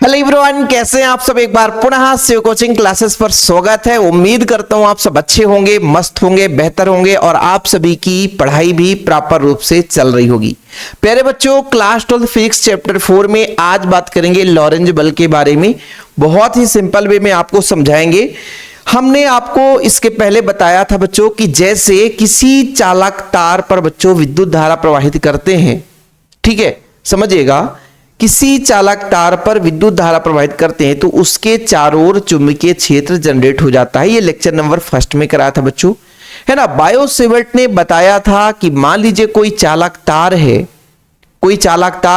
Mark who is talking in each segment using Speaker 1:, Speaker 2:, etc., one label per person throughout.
Speaker 1: Hello everyone, कैसे हैं आप सब। एक बार पुनः शिव कोचिंग क्लासेस पर स्वागत है। उम्मीद करता हूं आप सब अच्छे होंगे, मस्त होंगे, बेहतर होंगे और आप सभी की पढ़ाई भी प्रॉपर रूप से चल रही होगी। प्यारे बच्चों, क्लास 12 फिजिक्स चैप्टर 4 में आज बात करेंगे लॉरेंज बल के बारे में। बहुत ही सिंपल वे में आपको समझाएंगे। हमने आपको इसके पहले बताया था बच्चों कि जैसे किसी चालक तार पर बच्चों विद्युत धारा प्रवाहित करते हैं, ठीक है, समझिएगा, किसी चालक तार पर विद्युत धारा प्रवाहित करते हैं तो उसके चारों ओर चुंबकीय क्षेत्र जनरेट हो जाता है। ये लेक्चर नंबर 1 में कराया था बच्चों, है ना। बायो-सेवर्ट ने बताया था कि मान लीजिए कोई चालक तार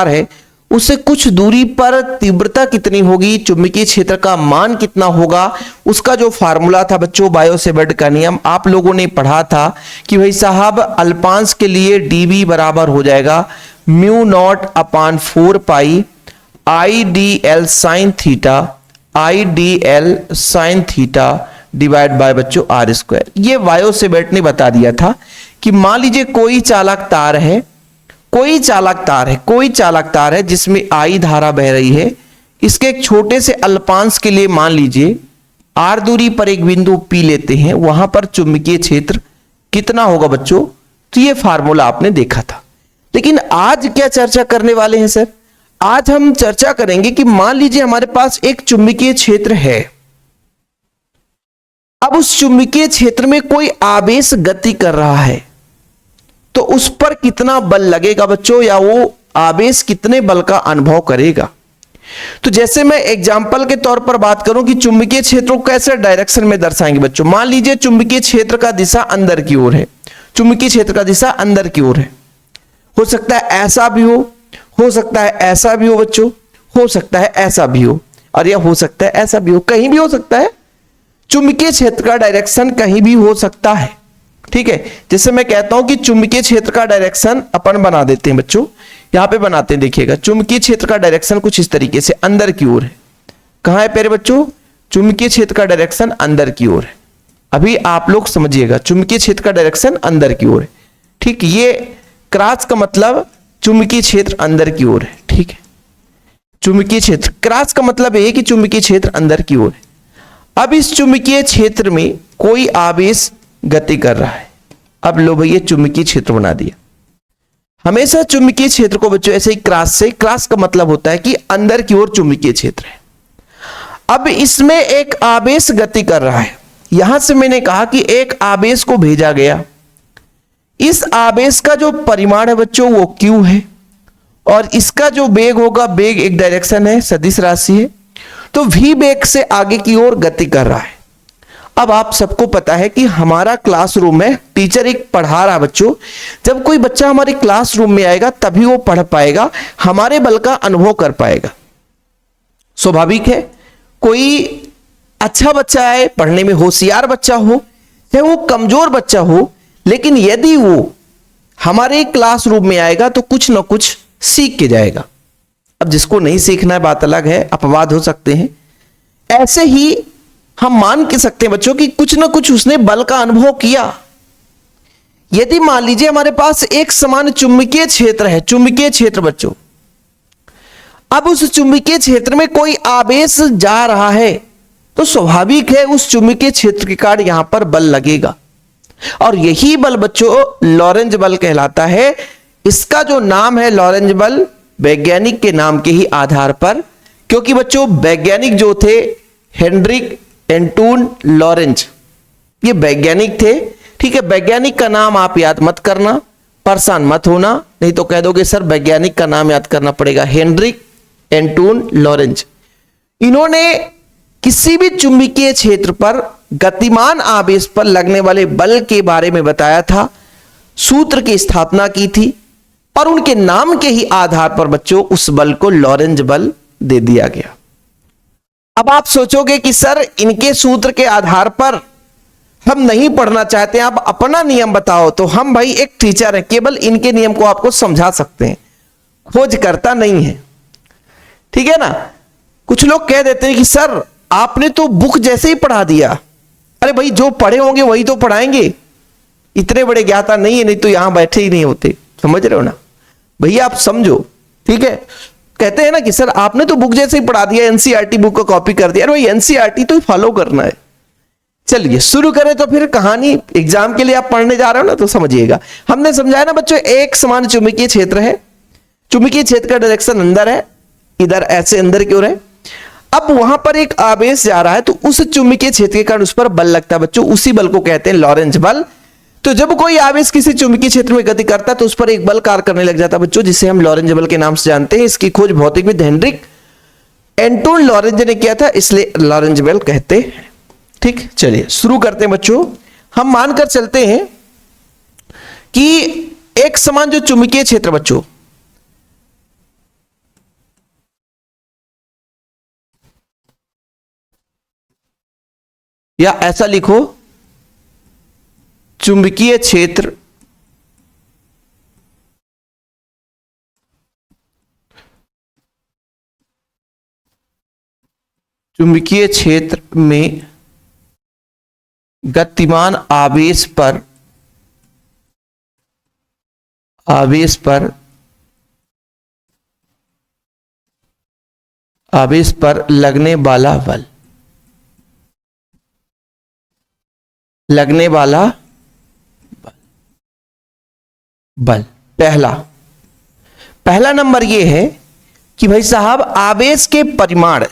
Speaker 1: है, उससे कुछ दूरी पर तीव्रता कितनी होगी, चुंबकीय क्षेत्र का मान कितना होगा, उसका जो फार्मूला था बच्चों, बायो-सेवर्ट का नियम आप लोगों ने पढ़ा था कि भाई साहब अल्पांश के लिए dv बराबर हो जाएगा mu naught upon 4 pi IDL sine theta divide by बच्चों आर स्क्वायर। ये बायो-सेवर्ट ने बता दिया था कि मान लीजिए कोई चालक तार है जिसमें I धारा बह रही है। इसके एक छोटे से अल्पांश के लिए मान लीजिए R दूरी पर एक बिंदु P लेते हैं, वहां पर चुंबकीय क्षेत्र कितना होगा बच्चों। तो ये फार्मूला आपने देखा था। लेकिन आज क्या चर्चा करने वाले हैं सर? आज हम चर्चा करेंगे कि मान लीजिए हमारे पास एक चुंबकीय क्षेत्र है। अब उस चुंबकीय क्षेत्र में कोई आवेश गति कर रहा है तो उस पर कितना बल लगेगा बच्चों, या वो आवेश कितने बल का अनुभव करेगा। तो जैसे मैं एग्जांपल के तौर पर बात करूं कि चुंबकीय क्षेत्र को कैसे डायरेक्शन में दर्शाएंगे बच्चों। मान लीजिए चुंबकीय क्षेत्र का दिशा अंदर की ओर है, चुंबकीय क्षेत्र का दिशा अंदर की ओर है। हो सकता है ऐसा भी हो सकता है ऐसा भी हो बच्चों, हो सकता है ऐसा भी हो, और यह हो सकता है ऐसा भी हो, कहीं भी हो सकता है। चुंबकीय क्षेत्र का डायरेक्शन कहीं भी हो सकता है, ठीक है। जैसे मैं कहता हूं कि चुंबकीय क्षेत्र का डायरेक्शन अपन बना देते हैं बच्चों, यहां पे बनाते हैं, देखिएगा चुंबकीय क्षेत्र का डायरेक्शन कुछ इस तरीके से अंदर की ओर है। कहां है प्यारे बच्चों? चुंबकीय क्षेत्र का डायरेक्शन अंदर की ओर है। अभी आप लोग समझिएगा, चुंबकीय क्षेत्र का डायरेक्शन अंदर की ओर है, ठीक। ये क्रॉस का मतलब चुंबकीय क्षेत्र अंदर की ओर है, ठीक है। चुंबकीय क्षेत्र, क्रॉस का मतलब है कि चुंबकीय क्षेत्र अंदर की ओर है। अब इस चुंबकीय क्षेत्र में कोई आवेश गति कर रहा है। अब लो भैया चुंबकीय क्षेत्र बना दिया। हमेशा चुंबकीय क्षेत्र को बच्चों ऐसे ही क्रॉस का मतलब होता है कि अंदर की ओर चुंबकीय क्षेत्र है। अब इसमें एक आवेश गति कर रहा है। यहां से मैंने कहा कि एक आवेश को भेजा गया। इस आवेश का जो परिमाण है बच्चों वो Q है, और इसका जो वेग होगा, वेग एक डायरेक्शन है, सदिश राशि है, तो v वेग से आगे की ओर गति कर रहा है। अब आप सबको पता है कि हमारा क्लासरूम में टीचर एक पढ़ा रहा बच्चों। जब कोई बच्चा हमारे क्लासरूम में आएगा तभी वो पढ़ पाएगा, हमारे बल का अनुभव कर पाएगा। स्वाभाविक है, कोई अच्छा बच्चा है, पढ़ने में होशियार बच्चा हो, चाहे वो कमजोर बच्चा हो, लेकिन यदि वो हमारे क्लासरूम में आएगा तो कुछ ना कुछ सीख के जाएगा। अब जिसको नहीं सीखना है बात अलग है, अपवाद हो सकते हैं। ऐसे ही हम मान के सकते हैं बच्चों कि कुछ ना कुछ उसने बल का अनुभव किया। यदि मान लीजिए हमारे पास एक समान चुंबकीय क्षेत्र है, चुंबकीय क्षेत्र बच्चों, अब उस चुंबकीय क्षेत्र में कोई आवेश जा रहा है तो स्वाभाविक है उस चुंबकीय क्षेत्र के कारण यहां पर बल लगेगा, और यही बल बच्चों लॉरेंज बल कहलाता है। इसका जो नाम है लॉरेंज बल, वैज्ञानिक के नाम के ही आधार पर, क्योंकि बच्चों वैज्ञानिक जो थे हेनरिक एंटोन लॉरेंज, ये वैज्ञानिक थे, ठीक है। वैज्ञानिक का नाम आप याद मत करना, परेशान मत होना, नहीं तो कह दोगे सर वैज्ञानिक का नाम याद करना पड़ेगा। हेनरिक एंटोन लॉरेंज, इन्होंने किसी भी चुंबकीय क्षेत्र पर गतिमान आवेश पर लगने वाले बल के बारे में बताया था, सूत्र की स्थापना की थी, और उनके नाम के ही आधार पर बच्चों उस बल को लॉरेंज बल दे दिया गया। अब आप सोचोगे कि सर इनके सूत्र के आधार पर हम नहीं पढ़ना चाहते, आप अपना नियम बताओ। तो हम भाई एक टीचर हैं, केवल इनके नियम को आपको समझा सकते हैं, खोज करता नहीं है, ठीक है ना। कुछ लोग कह देते हैं कि सर आपने तो बुक जैसे ही पढ़ा दिया। अरे भाई जो पढ़े होंगे वही तो पढ़ाएंगे, इतने बड़े ज्ञाता नहीं है, नहीं तो यहां बैठे ही नहीं होते, समझ रहे हो ना भैया, आप समझो, ठीक है। कहते हैं ना कि सर आपने तो बुक जैसे ही पढ़ा दिया, एनसीईआरटी बुक को कॉपी कर दिया। अरे भाई एनसीईआरटी तो फॉलो करना है। चलिए शुरू करें। तो फिर कहानी एग्जाम के लिए आप पढ़ने जा रहे हो ना, तो समझिएगा। हमने समझाया ना बच्चों, एक समान चुंबकीय क्षेत्र है, चुंबकीय क्षेत्र का डायरेक्शन अंदर है, इधर ऐसे अंदर की ओर है। अब वहां पर एक आवेश जा रहा है, तो उस चुंबकीय क्षेत्र के कारण उस पर बल लगता है बच्चों, उसी बल को कहते हैं लॉरेंज बल। तो जब कोई आवेश किसी चुंबकीय क्षेत्र में गति करता है तो उस पर एक बल कार्य करने लग जाता है बच्चों, जिसे हम लॉरेंज बल के नाम से जानते हैं। इसकी खोज भौतिकविद हेनरिक एंटोन लॉरेंज ने किया था, इसलिए लॉरेंज बल कहते हैं। ठीक, चलिए शुरू करते हैं बच्चों। हम मानकर चलते हैं कि एक समान जो चुंबकीय क्षेत्र बच्चों, या ऐसा लिखो, चुंबकीय क्षेत्र चुंबकीय क्षेत्र में गतिमान आवेश पर लगने वाला बल, बल पहला नंबर यह है कि भाई साहब आवेश के परिमाण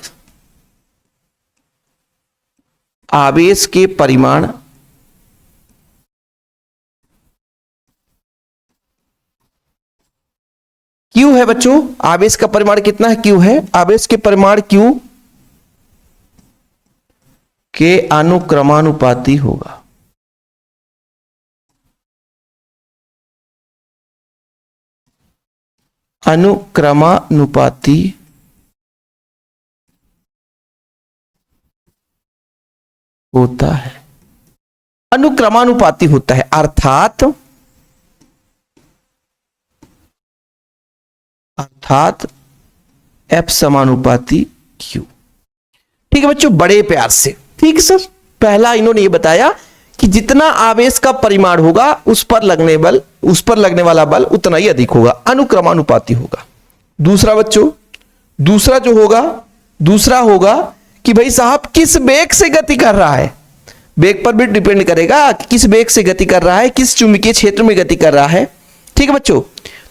Speaker 1: क्यू है बच्चों। आवेश का परिमाण कितना है? क्यू है। आवेश के परिमाण क्यू के अनुक्रमानुपाती होगा। अनुक्रमानुपाती होता है, अनुक्रमानुपाती होता है, अर्थात एफ समानुपाती क्यू। ठीक है बच्चों, बड़े प्यार से। ठीक है सर, पहला इन्होंने ये बताया कि जितना आवेश का परिमाण होगा उस पर लगने वाला बल उतना ही अधिक होगा, अनुक्रमानुपाती होगा। दूसरा बच्चों, दूसरा होगा कि भाई साहब किस वेग से गति कर रहा है। वेग पर भी डिपेंड करेगा कि किस वेग से गति कर रहा है, किस चुंबकीय क्षेत्र में गति कर रहा है। ठीक है बच्चों,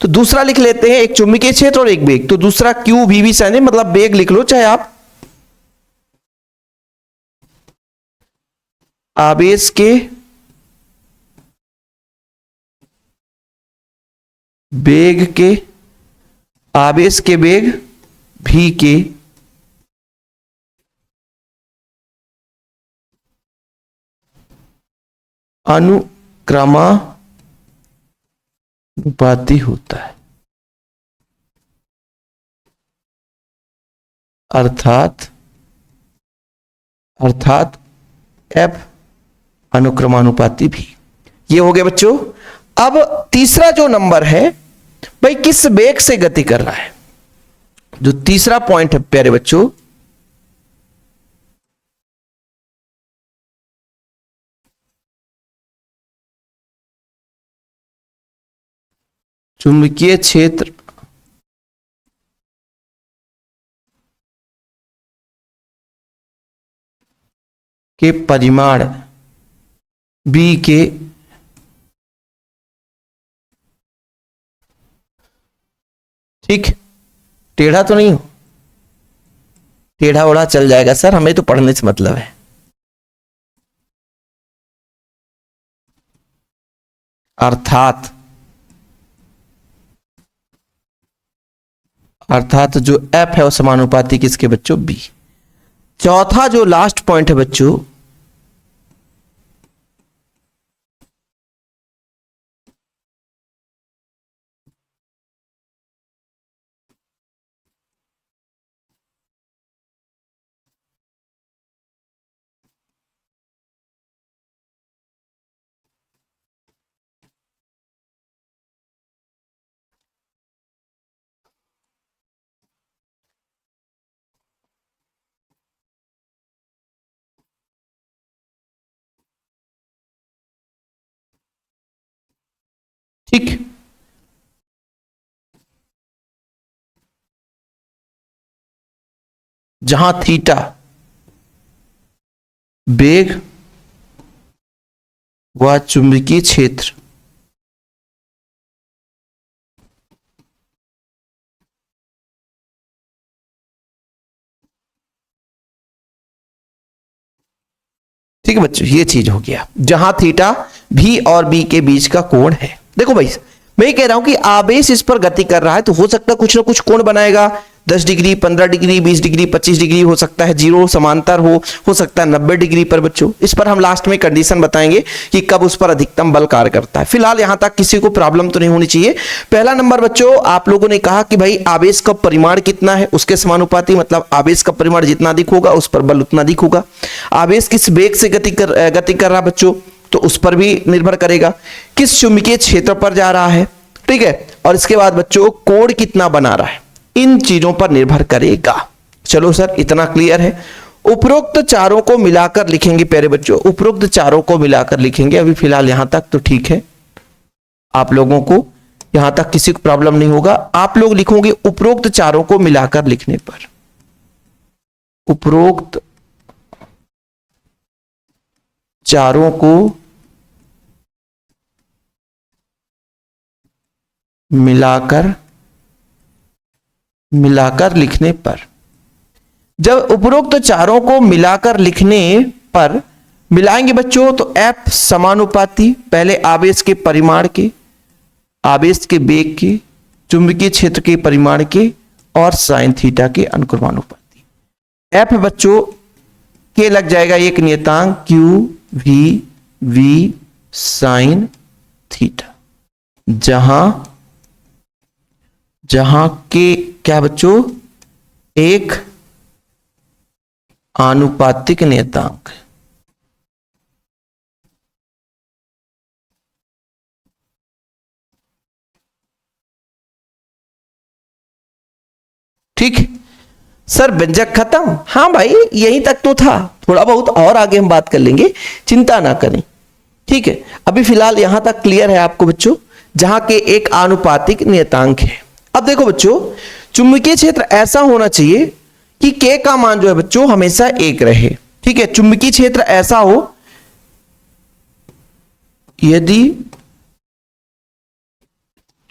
Speaker 1: तो दूसरा लिख लेते हैं, एक चुंबकीय क्षेत्र और एक वेग। तो दूसरा क्यू वी साइन, मतलब वेग लिख लो चाहे आप। आवेश के वेग भी के अनुक्रमानुपाती होता है, अर्थात एफ अनुक्रमानुपाती भी। ये हो गया बच्चों। अब तीसरा जो नंबर है भाई, किस वेग से गति कर रहा है। जो तीसरा पॉइंट है प्यारे बच्चों, चुंबकीय क्षेत्र के परिमाण बी के ठीक, टेढ़ा तो नहीं हो, टेढ़ा ओढ़ा चल जाएगा सर, हमें तो पढ़ने से मतलब है। अर्थात जो एफ है वो समानुपाती किसके बच्चों? बी। चौथा जो लास्ट पॉइंट है बच्चों, ठीक, जहां थीटा वेग व चुंबकीय क्षेत्र ठीक है बच्चों, ये चीज हो गया जहां थीटा भी और बी के बीच का कोण है। देखो भाई मैं ये कह रहा हूं कि आवेश इस पर गति कर रहा है तो हो सकता है कुछ ना कुछ कोण बनाएगा, 10 डिग्री, 15 डिग्री, 20 डिग्री, 25 डिग्री, हो सकता है जीरो समांतर हो सकता है 90 डिग्री पर। बच्चों इस पर हम लास्ट में कंडीशन बताएंगे कि कब उस पर अधिकतम बल कार्य करता है। फिलहाल यहां तक किसी को प्रॉब्लम तो नहीं होनी चाहिए। पहला नंबर बच्चों, आप लोगों ने कहा कि भाई आवेश का परिमाण कितना है उसके समानुपाती, मतलब आवेश का परिमाण जितना अधिक होगा उस पर बल उतना अधिक होगा। आवेश किस वेग से गति कर रहा बच्चों तो उस पर भी निर्भर करेगा, किस चुंबकीय क्षेत्र पर जा रहा है, ठीक है, और इसके बाद बच्चों कोण कितना बना रहा है, इन चीजों पर निर्भर करेगा। चलो सर इतना क्लियर है। उपरोक्त चारों को मिलाकर लिखेंगे प्यारे बच्चों, उपरोक्त चारों को मिलाकर लिखेंगे। अभी फिलहाल यहां तक तो ठीक है, आप लोगों को यहां तक किसी को प्रॉब्लम नहीं होगा। आप लोग लिखोगे उपरोक्त चारों को मिलाकर लिखने पर, उपरोक्त चारों को मिलाकर लिखने पर, जब उपरोक्त चारों को मिलाकर लिखने पर मिलाएंगे बच्चों तो F समानुपाती पहले आवेश के परिमाण के, आवेश के वेग के, चुंबकीय क्षेत्र के परिमाण के और साइन थीटा के अनुक्रमानुपाती। F बच्चों के लग जाएगा एक नियतांक Q V साइन थीटा, जहां के क्या बच्चों एक आनुपातिक नियतांक, ठीक सर व्यंजक खत्म। हाँ भाई यहीं तक तो था, थोड़ा बहुत और आगे हम बात कर लेंगे, चिंता ना करें, ठीक है। अभी फिलहाल यहां तक क्लियर है आपको बच्चों, जहां के एक आनुपातिक नियतांक है। अब देखो बच्चों चुंबकीय क्षेत्र ऐसा होना चाहिए कि K का मान जो है बच्चों हमेशा 1 रहे, ठीक है। चुंबकीय क्षेत्र ऐसा हो, यदि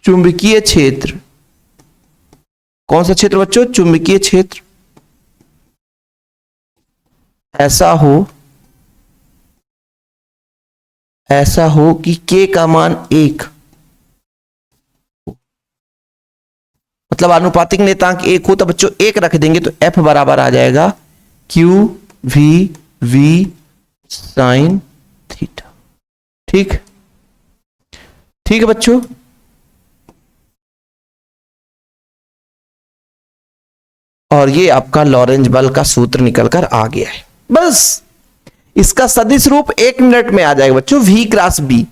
Speaker 1: चुंबकीय क्षेत्र, कौन सा क्षेत्र बच्चों, चुंबकीय क्षेत्र ऐसा हो कि K का मान 1, मतलब आनुपातिक नियतांक 1 हो तो बच्चों 1 रख देंगे तो F बराबर आ जाएगा Q V साइन थीटा, ठीक ठीक है बच्चों। और ये आपका लॉरेंज बल का सूत्र निकलकर आ गया है। बस इसका सदिश रूप 1 मिनट में आ जाएगा बच्चों, V क्रॉस B।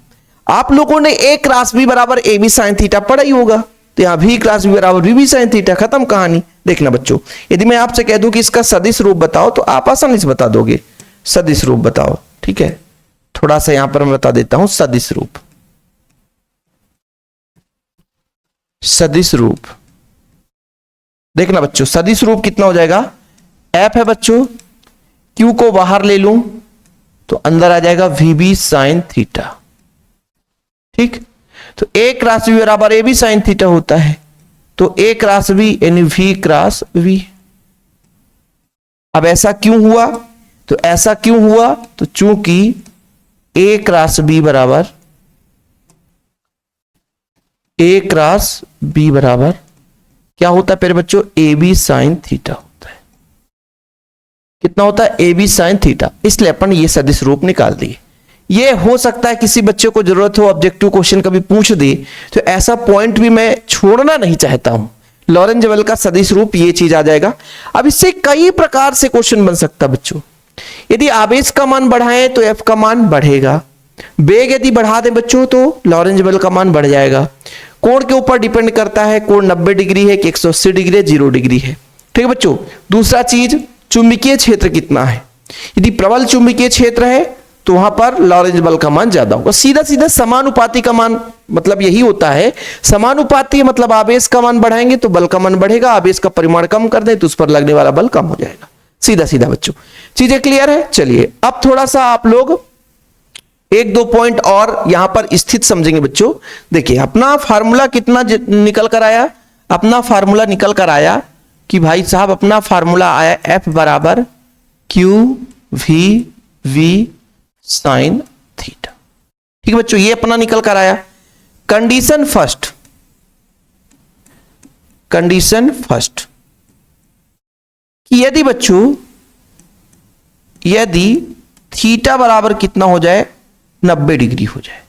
Speaker 1: आप लोगों ने A क्रॉस B बराबर AB साइन थीटा पढ़ा ही होगा, तो यहां V क्रॉस B बराबर BB साइन थीटा, खत्म कहानी। देखना बच्चों यदि मैं आपसे कह दूं कि इसका सदिश रूप बताओ तो आप आसानी से बता दोगे, सदिश रूप बताओ, ठीक है। थोड़ा सा यहां पर मैं बता देता हूं सदिश रूप, सदिश रूप देखना बच्चों, सदिश रूप कितना हो जाएगा, F है बच्चों, Q को बाहर ले लूं तो अंदर आ जाएगा VB साइन थीटा, ठीक। तो A क्रॉस B बराबर AB साइन थीटा होता है, तो A क्रॉस B यानी V क्रॉस V। अब ऐसा क्यों हुआ, तो ऐसा क्यों हुआ, तो चूंकि A क्रॉस B बराबर, A क्रॉस B बराबर क्या होता है फिर बच्चों, AB साइन थीटा होता है। कितना होता है, AB साइन थीटा, इसलिए अपन ये सदिश रूप निकाल दिए। ये हो सकता है किसी बच्चे को जरूरत हो, ऑब्जेक्टिव क्वेश्चन कभी पूछ दे, तो ऐसा पॉइंट भी मैं छोड़ना नहीं चाहता हूं। लॉरेंज बल का सदिश रूप ये चीज आ जाएगा। अब इससे कई प्रकार से क्वेश्चन बन सकता है बच्चों। यदि आवेश का मान बढ़ाएं तो F का मान बढ़ेगा, वेग यदि बढ़ा दें बच्चों तो लॉरेंज बल का मान बढ़ जाएगा। कोण के ऊपर डिपेंड करता है, कोण 90 डिग्री है कि 180 डिग्री है, 0 डिग्री है, ठीक है बच्चों। दूसरा चीज चुंबकीय क्षेत्र कितना है, यदि प्रबल चुंबकीय क्षेत्र है तो वहां पर लॉरेंज बल का मान ज्यादा होगा। सीधा सीधा समानुपाती का मान मतलब यही होता है, समानुपाती मतलब आवेश का मान बढ़ाएंगे तो बल का मान बढ़ेगा, आवेश का परिमाण कम कर दें तो उस पर लगने वाला बल कम हो जाएगा। सीधा सीधा बच्चों, चीजें क्लियर है। चलिए अब थोड़ा सा आप लोग एक दो पॉइंट और यहां पर स्थित समझेंगे बच्चों। देखिए अपना फार्मूला कितना निकल कर आया, अपना फार्मूला निकल कर आया कि भाई साहब अपना फार्मूला आया F बराबर Q V V sine theta. ठीक है बच्चों, ये अपना निकल कर आया। कंडीशन फर्स्ट, कंडीशन फर्स्ट कि यदि बच्चों यदि थीटा बराबर कितना हो जाए, 90 डिग्री हो जाए,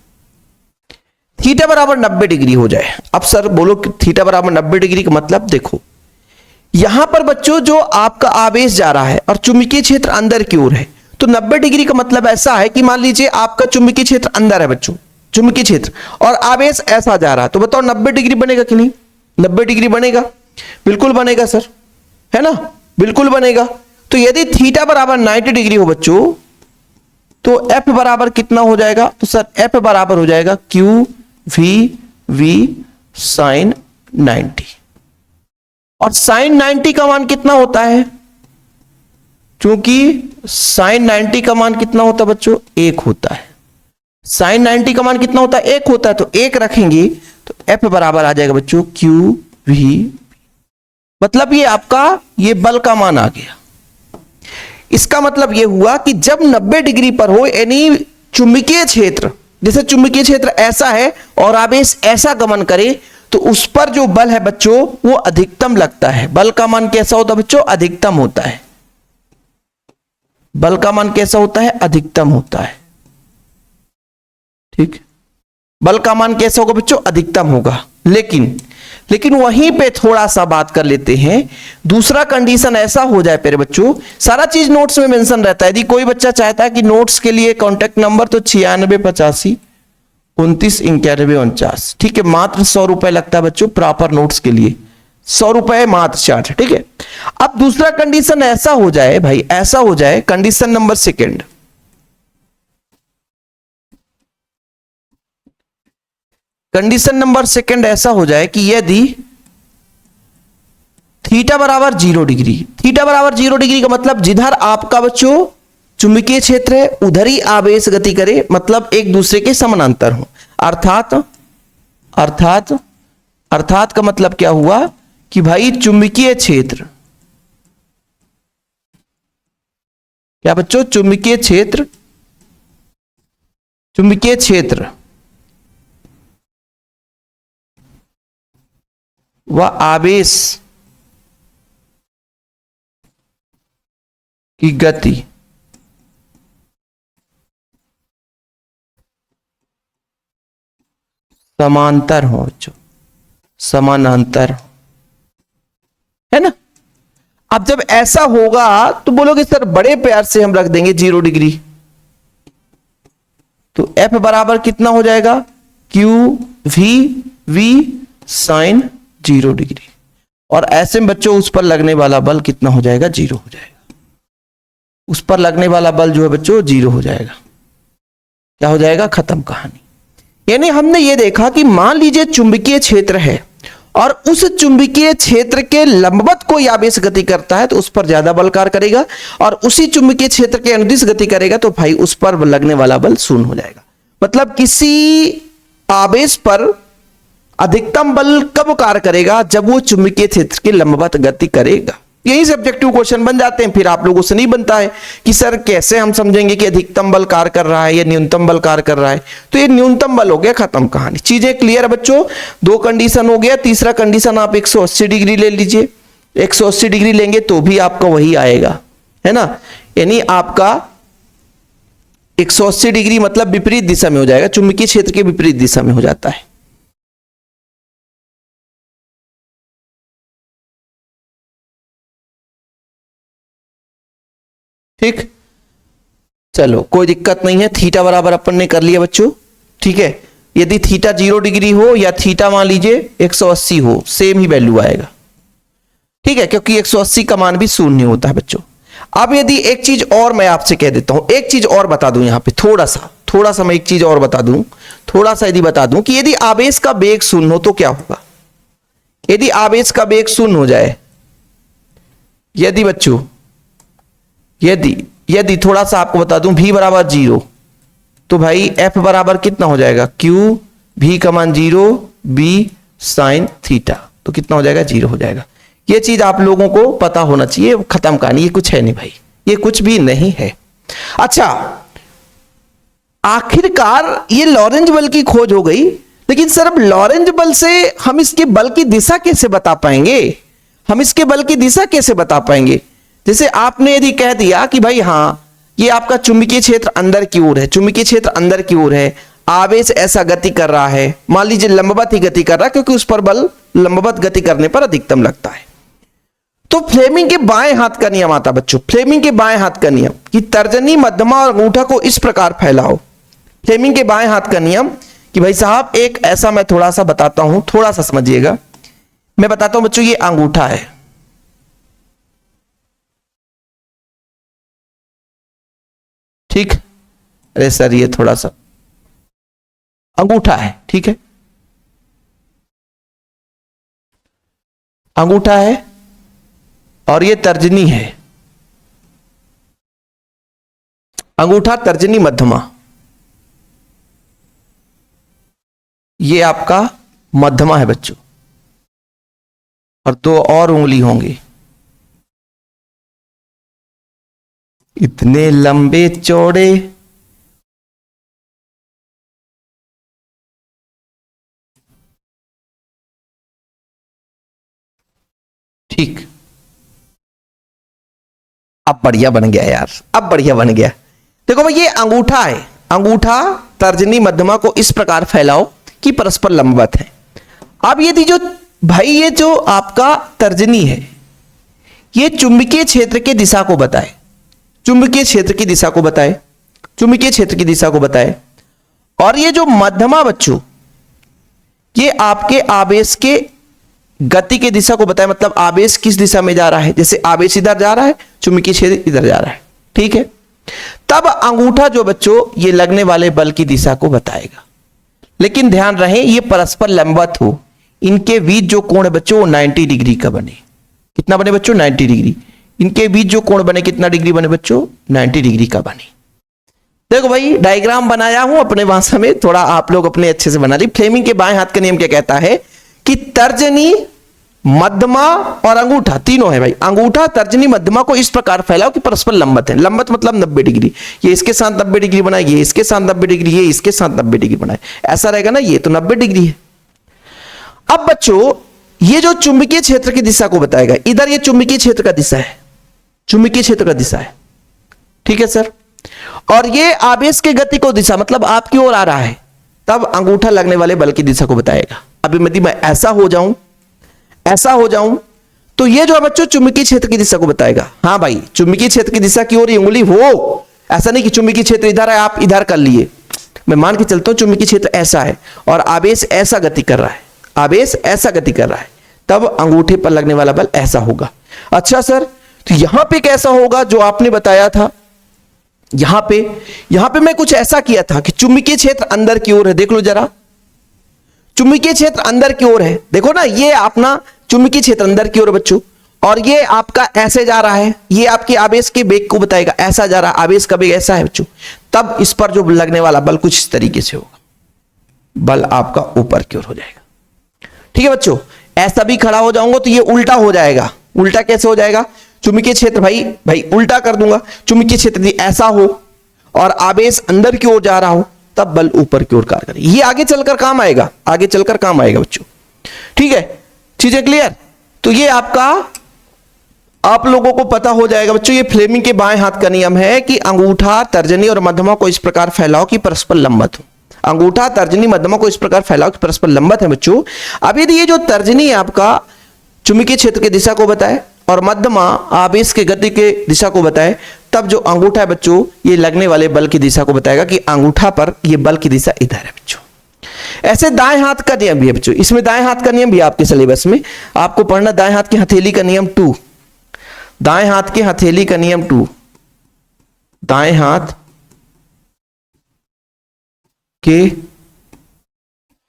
Speaker 1: थीटा बराबर 90 डिग्री हो जाए। अब सर बोलो कि थीटा बराबर 90 डिग्री का मतलब, देखो यहां पर बच्चों जो आपका आवेश जा रहा है और चुंबकीय क्षेत्र अंदर की ओर है, तो 90 डिग्री का मतलब ऐसा है कि मान लीजिए आपका चुंबकीय क्षेत्र अंदर है बच्चों, चुंबकीय क्षेत्र, और आवेश ऐसा जा रहा है, तो बताओ 90 डिग्री बनेगा कि नहीं? 90 डिग्री बनेगा, बिल्कुल बनेगा सर, है ना, बिल्कुल बनेगा। तो यदि थीटा बराबर 90 डिग्री हो बच्चों, तो F बराबर कितना हो जाएगा? तो सर F बराबर हो जाएगा क्यू वी वी साइन 90। और साइन 90 का मान कितना होता है? क्योंकि साइन 90 का मान कितना होता है बच्चों? 1 होता है। साइन 90 का मान कितना होता है? 1 होता है, तो 1 रखेंगे तो F बराबर आ जाएगा बच्चों क्यू वी। मतलब ये आपका ये बल का मान आ गया। इसका मतलब यह हुआ कि जब 90 डिग्री पर हो, यानी चुंबकीय क्षेत्र, जैसे चुंबकीय क्षेत्र ऐसा है और आवेश ऐसा गमन करे, तो उस पर जो बल है बच्चों वो अधिकतम लगता है। बल का मान कैसा होता है बच्चों? अधिकतम होता है। बल का मान कैसा होता है? अधिकतम होता है। ठीक, बल का मान कैसा होगा बच्चों? अधिकतम होगा। लेकिन वहीं पे थोड़ा सा बात कर लेते हैं। दूसरा कंडीशन ऐसा हो जाए मेरे बच्चों, सारा चीज नोट्स में मेंशन रहता है। यदि कोई बच्चा चाहता है कि नोट्स के लिए कांटेक्ट नंबर, तो 9685 29 91 49। ठीक है, मात्र 100 रुपए लगता है बच्चों प्रॉपर नोट्स के लिए, 100 रुपए मात्र चार्ज। ठीक है, अब दूसरा कंडीशन ऐसा हो जाए भाई, ऐसा हो जाए, condition number second, condition number second ऐसा हो जाए कि यदि थीटा बराबर 0 डिग्री, थीटा बराबर 0 डिग्री का मतलब जिधर आपका बच्चों चुंबकीय क्षेत्र है उधर ही आवेश गति करे, मतलब एक दूसरे के समानांतर हो। अर्थात का मतलब क्या हुआ कि भाई चुंबकीय क्षेत्र, क्या बच्चों? चुंबकीय क्षेत्र व आवेश की गति समांतर हो, समानांतर हो, है ना। अब जब ऐसा होगा तो बोलोगे सर बड़े प्यार से हम रख देंगे 0 डिग्री, तो F बराबर कितना हो जाएगा? Q V V sine 0 degree. और ऐसे में बच्चों उस पर लगने वाला बल कितना हो जाएगा? 0 हो जाएगा। उस पर लगने वाला बल जो है बच्चों 0 हो जाएगा। क्या हो जाएगा? खत्म कहानी। यानी हमने ये देखा कि मान लीजिए चुंबकीय क्षेत्र है और उस चुंबकीय क्षेत्र के लंबवत कोई आवेश गति करता है तो उस पर ज्यादा बल कार्य करेगा, और उसी चुंबकीय क्षेत्र के अनुदिश गति करेगा तो भाई उस पर लगने वाला बल शून्य हो जाएगा। मतलब किसी आवेश पर अधिकतम बल कब कार्य करेगा? जब वो चुंबकीय क्षेत्र के लंबवत गति करेगा। यही सब्जेक्टिव क्वेश्चन बन जाते हैं। फिर आप लोगों से नहीं बनता है कि सर कैसे हम समझेंगे कि अधिकतम बल कार्य कर रहा है या न्यूनतम बल कार्य कर रहा है। तो ये न्यूनतम बल हो गया, खत्म कहानी। चीजें क्लियर है बच्चों? 2 कंडीशन हो गया। तीसरा कंडीशन आप 180 डिग्री ले लीजिए। 180 डिग्री लेंगे तो भी आपका वही आएगा, है ना। यानी आपका 180 डिग्री मतलब विपरीत दिशा में हो जाएगा, चुंबकीय क्षेत्र के विपरीत दिशा में हो जाता है। ठीक, चलो कोई दिक्कत नहीं है। थीटा बराबर अपन ने कर लिया बच्चों, ठीक है। यदि थीटा 0 डिग्री हो या थीटा मान लीजिए 180 हो, सेम ही वैल्यू आएगा, ठीक है, क्योंकि 180 का मान भी शून्य होता है बच्चों। अब यदि एक चीज और मैं आपसे कह देता हूं, एक चीज और बता दूं यहां पे, थोड़ा सा मैं एक चीज और बता दूं, यदि बता दूं कि यदि आवेश का वेग शून्य हो तो क्या होगा? यदि आवेश का वेग शून्य हो जाए, यदि बच्चों यदि यदि थोड़ा सा आपको बता दूं, v बराबर 0, तो भाई f बराबर कितना हो जाएगा, q, v का मान 0, b साइन थीटा, तो कितना हो जाएगा, 0 हो जाएगा। ये चीज आप लोगों को पता होना चाहिए, खत्म कहानी, ये कुछ है नहीं भाई, ये कुछ भी नहीं है। अच्छा, आखिरकार ये लॉरेंज बल की खोज हो गई, लेकिन सर अब लॉरेंज बल से हम इसके बल की दिशा कैसे बता पाएंगे, हम इसके बल की दिशा कैसे बता पाएंगे? जैसे आपने यदि कह दिया कि भाई हाँ, ये आपका चुंबकीय क्षेत्र अंदर की ओर है, चुंबकीय क्षेत्र अंदर की ओर है, आवेश ऐसा गति कर रहा है, मान लीजिए लंबवत ही गति कर रहा है, क्योंकि उस पर बल लंबवत गति करने पर अधिकतम लगता है। तो फ्लेमिंग के बाएं हाथ का नियम आता बच्चों, फ्लेमिंग के बाएं हाथ का नियम कि तर्जनी, मध्यमा और अंगूठा को इस प्रकार फैलाओ। फ्लेमिंग के बाएं हाथ का नियम कि भाई साहब, एक ऐसा मैं थोड़ा सा बताता हूं, थोड़ा सा समझिएगा। मैं बताता हूं बच्चों, ये अंगूठा है, ठीक, अरे सर ये थोड़ा सा अंगूठा है, ठीक है, अंगूठा है और ये तर्जनी है, अंगूठा, तर्जनी, मध्यमा, ये आपका मध्यमा है बच्चों, और दो और उंगली होंगी, इतने लंबे चौड़े, ठीक, अब बढ़िया बन गया यार, अब बढ़िया बन गया। देखो भाई, ये अंगूठा है, अंगूठा, तर्जनी, मध्यमा को इस प्रकार फैलाओ कि परस्पर लंबवत है। अब यदि जो भाई, ये जो आपका तर्जनी है, ये चुंबकीय क्षेत्र की दिशा को बताए, चुंबकीय क्षेत्र की दिशा को बताए, चुंबकीय क्षेत्र की दिशा को बताए, और ये जो मध्यमा बच्चों, ये आपके आवेश के गति की दिशा को बताए, मतलब आवेश किस दिशा में जा रहा है, जैसे आवेश इधर जा रहा है, चुंबकीय क्षेत्र इधर जा रहा है, ठीक है। तब अंगूठा जो बच्चों, ये लगने वाले बल की दिशा को बताएगा, लेकिन ध्यान रहे ये परस्पर लंबवत हो, इनके बीच जो कोण है बच्चों वो 90 डिग्री का बने। कितना बने बच्चों, 90 डिग्री। इनके बीच जो कोण बने कितना डिग्री बने बच्चों, 90 डिग्री का बने। देखो भाई, डायग्राम बनाया हूं अपने भाषा में, थोड़ा आप लोग अपने अच्छे से बना ली। फ्लेमिंग के बाएं हाथ का नियम क्या कहता है कि तर्जनी, मध्यमा और अंगूठा तीनों है भाई, अंगूठा, तर्जनी, मध्यमा को इस प्रकार फैलाओ कि परस्पर लंबवत है। लंबवत मतलब 90 डिग्री, ये इसके साथ 90 डिग्री बनाए, ये इसके साथ 90 डिग्री, ये इसके साथ 90 डिग्री बनाए, ऐसा रहेगा ना, ये तो 90 डिग्री है। अब बच्चों, ये जो चुंबकीय क्षेत्र की दिशा को बताएगा, इधर ये चुंबकीय क्षेत्र का दिशा है, चुंबकीय क्षेत्र का दिशा है, ठीक है सर, और ये आवेश की गति को दिशा, मतलब आपकी ओर आ रहा है, तब अंगूठा लगने वाले बल की दिशा को बताएगा। अभी यदि मैं ऐसा हो जाऊं, ऐसा हो जाऊं, तो ये जो बच्चों चुंबकीय क्षेत्र की दिशा को बताएगा। हाँ भाई, चुंबकीय क्षेत्र की दिशा की ओर ये उंगली हो, ऐसा नहीं कि चुंबकीय क्षेत्र इधर है आप इधर कर लिए। मैं मान के चलता हूं चुंबकीय क्षेत्र ऐसा है और आवेश ऐसा गति कर रहा है, आवेश ऐसा गति कर रहा है, तब अंगूठे पर लगने वाला बल ऐसा होगा। अच्छा सर, तो यहां पे कैसा होगा जो आपने बताया था, यहां पे मैं कुछ ऐसा किया था कि चुंबकीय क्षेत्र अंदर की ओर है, देख लो जरा, चुंबकीय क्षेत्र अंदर की ओर है, देखो ना, ये अपना चुंबकीय क्षेत्र अंदर की ओर बच्चों, और ये आपका ऐसे जा रहा है, ये आपके आवेश के वेग को बताएगा, ऐसा जा रहा है, आवेश का वेग ऐसा है बच्चों, तब इस पर जो लगने वाला बल कुछ इस तरीके से होगा, बल आपका ऊपर की ओर हो जाएगा, ठीक है बच्चों। ऐसा भी खड़ा हो जाऊंगा तो ये उल्टा हो जाएगा, उल्टा कैसे हो जाएगा, चुंबकीय क्षेत्र भाई उल्टा कर दूंगा, चुंबकीय क्षेत्र यदि ऐसा हो और आवेश अंदर की ओर जा रहा हो, तब बल ऊपर की ओर कार्य करेगा। ये आगे चलकर काम आएगा, आगे चलकर काम आएगा बच्चों, ठीक है, चीजें क्लियर। तो ये आपका आप लोगों को पता हो जाएगा बच्चों, ये फ्लेमिंग के बाएं हाथ का नियम है कि अंगूठा, तर्जनी और मध्यमा को इस प्रकार फैलाओ कि परस्पर लंबवत हो। अंगूठा, तर्जनी, मध्यमा को इस प्रकार फैलाओ कि परस्पर लंबवत है बच्चों। अब यदि ये जो तर्जनी है आपका चुंबकीय क्षेत्र की दिशा को बताए और मध्यमा आवेश के गति के दिशा को बताए, तब जो अंगूठा है बच्चों, ये लगने वाले बल की दिशा को बताएगा कि अंगूठा पर ये बल की दिशा इधर है बच्चों। ऐसे दाएं हाथ का नियम भी है बच्चों, इसमें दाएं हाथ का नियम भी आपके सिलेबस में आपको पढ़ना, दाएं हाथ की हथेली का नियम 2, दाएं हाथ की हथेली का नियम 2, दाएं हाथ के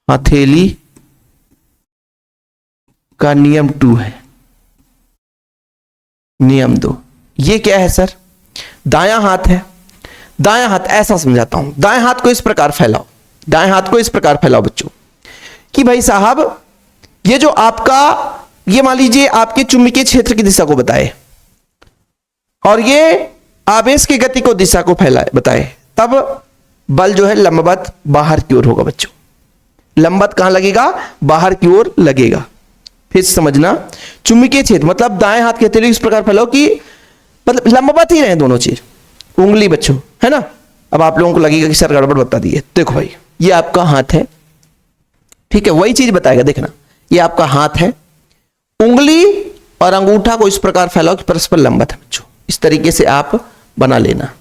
Speaker 1: हथेली का नियम 2 है, नियम 2। ये क्या है सर, दायां हाथ है, दायां हाथ ऐसा समझाता हूं, दाएं हाथ को इस प्रकार फैलाओ, दाएं हाथ को इस प्रकार फैलाओ बच्चों कि भाई साहब ये जो आपका, ये मान लीजिए आपके चुंबकीय क्षेत्र की दिशा को बताए और ये आवेश की गति को दिशा को फैलाए बताए, तब बल जो है लंबवत बाहर की ओर होगा बच्चों। लंबवत कहां लगेगा? बाहर की ओर लगेगा। फिर समझना, चुंबकीय क्षेत्र मतलब दाएं हाथ के हथेली इस प्रकार फैलाओ कि मतलब लंबवत ही रहे दोनों चीज, उंगली बच्चों, है ना। अब आप लोगों को लगेगा कि सर गड़बड़ बता दी है। देखो भाई ये आपका हाथ है, ठीक है, वही चीज बताएगा, देखना ये आपका हाथ है, उंगली और अंगूठा को इस प्रकार फैलाओ कि परस्पर लंबवत है बच्चों। इस तरीके से आप बना लेना।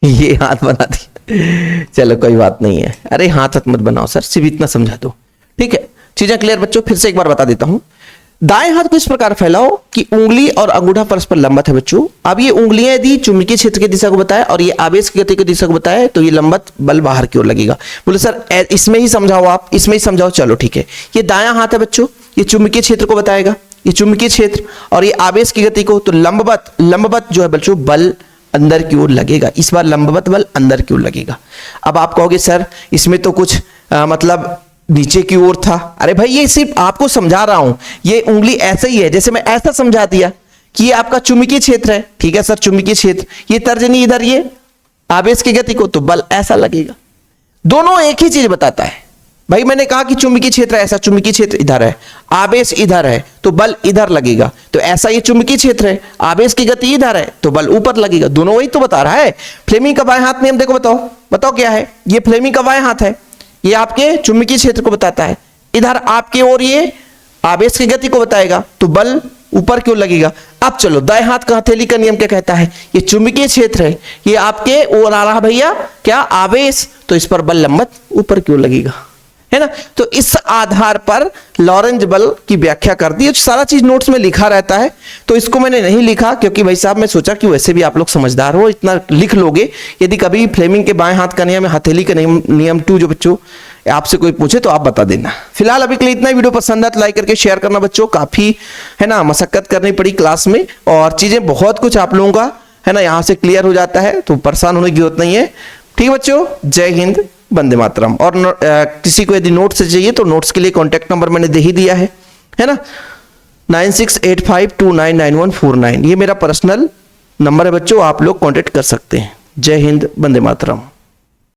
Speaker 1: ये हाथ बना दिया, चलो कोई बात नहीं है। अरे हाथ मत बनाओ सर, सिर्फ इतना समझा दो, ठीक है। चीजें क्लियर बच्चों? फिर से एक बार बता देता हूं। दाएं हाथ को इस प्रकार फैलाओ कि उंगली और अंगूठा परस्पर लंबवत है बच्चों। अब ये उंगलियां यदि चुंबकीय क्षेत्र की दिशा को बताए और ये आवेश की गति की दिशा को बताए तो ये लंबवत बल बाहर की ओर लगेगा। बोले सर इसमें ही समझाओ, आप इसमें ही समझाओ। चलो ठीक है, ये दायां हाथ है बच्चों, ये चुंबकीय क्षेत्र को बताएगा, ये चुंबकीय क्षेत्र, और ये आवेश की गति को, तो लंबवत जो है बच्चों बल अंदर की ओर लगेगा। इस बार लंबवत बल अंदर की ओर लगेगा। अब आप कहोगे सर इसमें तो कुछ मतलब नीचे की ओर था। अरे भाई ये सिर्फ आपको समझा रहा हूं, ये उंगली ऐसे ही है, जैसे मैं ऐसा समझा दिया कि ये आपका चुंबकीय क्षेत्र है, ठीक है सर चुंबकीय क्षेत्र, ये तर्जनी इधर, ये आवेश की गति को, तो बल ऐसा लगेगा। दोनों एक ही चीज बताता है भाई। मैंने कहा कि चुंबकीय क्षेत्र ऐसा, चुंबकीय क्षेत्र इधर है, आवेश इधर है, तो बल इधर लगेगा। तो ऐसा ये चुंबकीय क्षेत्र है, आवेश की गति इधर है, तो बल ऊपर लगेगा। दोनों वही तो बता रहा है। फ्लेमिंग का बाएं हाथ नियम देखो, बताओ क्या है। ये फ्लेमिंग का बाएं हाथ है, ये आपके चुंबकीय क्षेत्र को बताता है, इधर आपके ओर ये आवेश की गति को बताएगा, तो बल ऊपर की ओर लगेगा। अब चलो दाएं हाथ का हथेली का नियम क्या कहता है? ये चुंबकीय क्षेत्र है, ये आपके ओर आ रहा भैया क्या? आवेश, तो इस पर बल लंबवत ऊपर की ओर लगेगा, है ना। तो इस आधार पर लॉरेंज बल की व्याख्या कर दी। सारा चीज नोट्स में लिखा रहता है, तो इसको मैंने नहीं लिखा क्योंकि भाई साहब मैं सोचा कि वैसे भी आप लोग समझदार हो, इतना लिख लोगे। यदि कभी फ्लेमिंग के बाएं हाथ का नियम, हथेली का नियम 2 जो बच्चों आपसे कोई पूछे तो आप बता देना। फिलहाल अभी के लिए इतना। वीडियो पसंद आए तो लाइक करके शेयर करना बच्चों। काफी है ना मशक्कत करनी पड़ी क्लास में, और चीजें बहुत कुछ आप लोगों का है ना यहाँ से क्लियर हो जाता है, तो परेशान होने की जरूरत नहीं है। ठीक है बच्चों, जय हिंद, वंदे मातरम। और किसी को यदि नोट्स चाहिए तो नोट्स के लिए कॉन्टैक्ट नंबर मैंने दे ही दिया है ना, 9685299149। ये मेरा पर्सनल नंबर है बच्चों, आप लोग कॉन्टैक्ट कर सकते हैं। जय हिंद, वंदे मातरम।